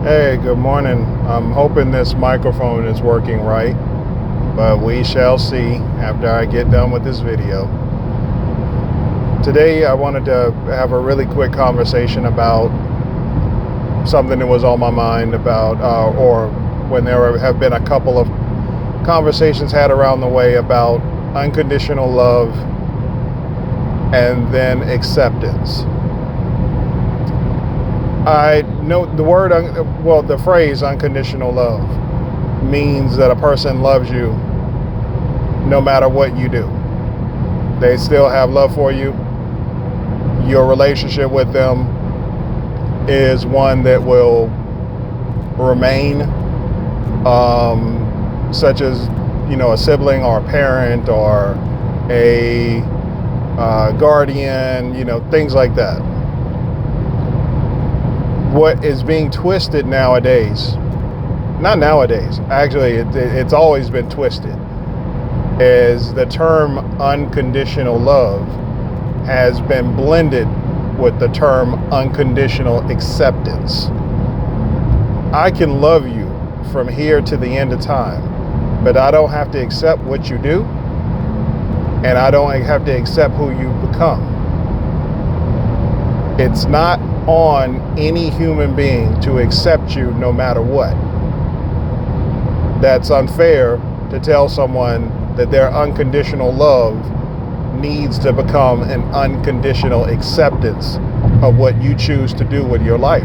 Hey, good morning. I'm hoping this microphone is working right, but we shall see after I get done with this video. Today, I wanted to have a really quick conversation about something that was on my mind or when there have been a couple of conversations had around the way about unconditional love and then acceptance. I know the phrase unconditional love means that a person loves you no matter what you do. They still have love for you. Your relationship with them is one that will remain, such as, a sibling or a parent or a guardian, things like that. What is being twisted nowadays, not nowadays, actually it's always been twisted, is the term unconditional love has been blended with the term unconditional acceptance. I can love you from here to the end of time, but I don't have to accept what you do, and I don't have to accept who you become. It's not on any human being to accept you no matter what. That's unfair to tell someone that their unconditional love needs to become an unconditional acceptance of what you choose to do with your life.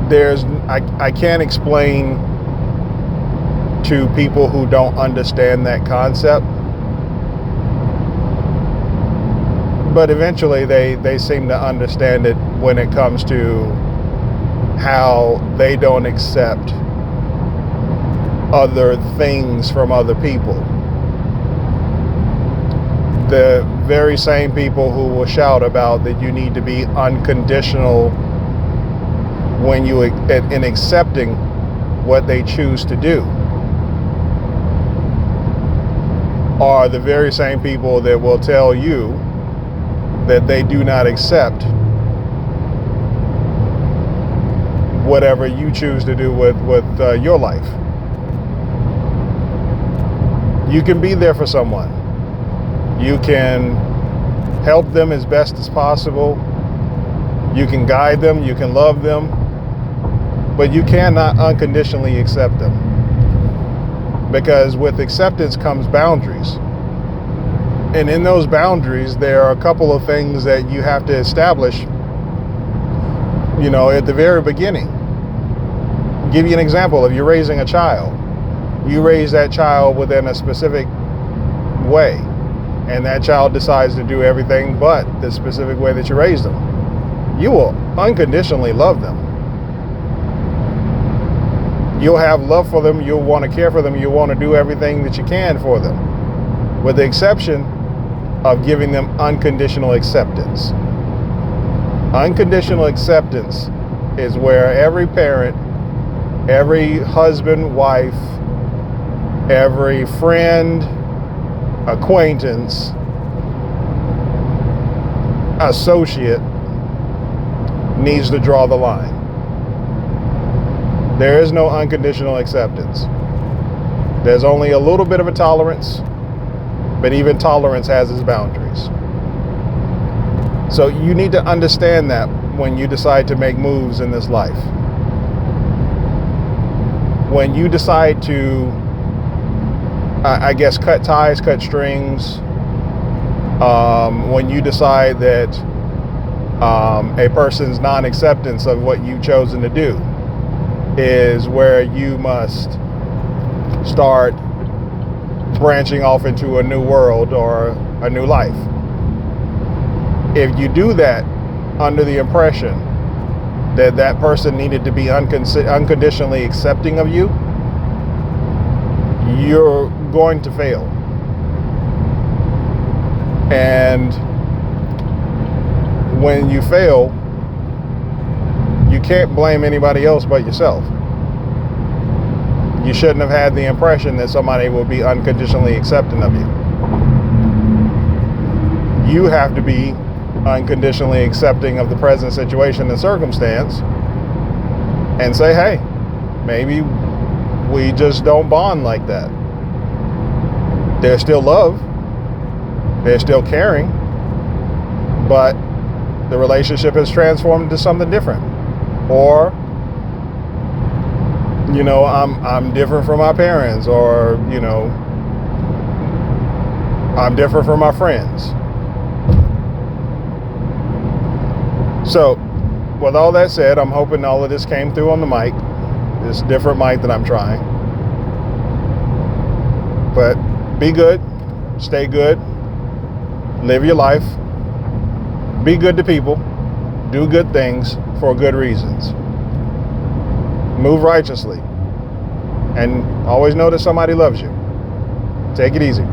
I can't explain to people who don't understand that concept, but eventually they seem to understand it when it comes to how they don't accept other things from other people. The very same people who will shout about that you need to be unconditional when you in accepting what they choose to do are the very same people that will tell you that they do not accept whatever you choose to do with your life. You can be there for someone. You can help them as best as possible. You can guide them. You can love them. But you cannot unconditionally accept them. Because with acceptance comes boundaries. And in those boundaries, there are a couple of things that you have to establish, at the very beginning. I'll give you an example. If you're raising a child, you raise that child within a specific way, and that child decides to do everything but the specific way that you raised them. You will unconditionally love them. You'll have love for them. You'll want to care for them. You'll want to do everything that you can for them, with the exception of giving them unconditional acceptance. Unconditional acceptance is where every parent, every husband, wife, every friend, acquaintance, associate needs to draw the line. There is no unconditional acceptance. There's only a little bit of a tolerance, but even tolerance has its boundaries. So you need to understand that when you decide to make moves in this life. When you decide to, cut ties, cut strings, when you decide that a person's non-acceptance of what you've chosen to do is where you must start branching off into a new world or a new life. If you do that under the impression that that person needed to be unconditionally accepting of you, you're going to fail. And when you fail, you can't blame anybody else but yourself. You shouldn't have had the impression that somebody will be unconditionally accepting of you. You have to be unconditionally accepting of the present situation and circumstance and say, hey, maybe we just don't bond like that. There's still love, there's still caring, but the relationship has transformed into something different. Or, you know, I'm different from my parents, or, you know, I'm different from my friends. So, with all that said, I'm hoping all of this came through on the mic, this different mic that I'm trying. But be good, stay good, live your life, be good to people, do good things for good reasons, move righteously, and always know that somebody loves you. Take it easy.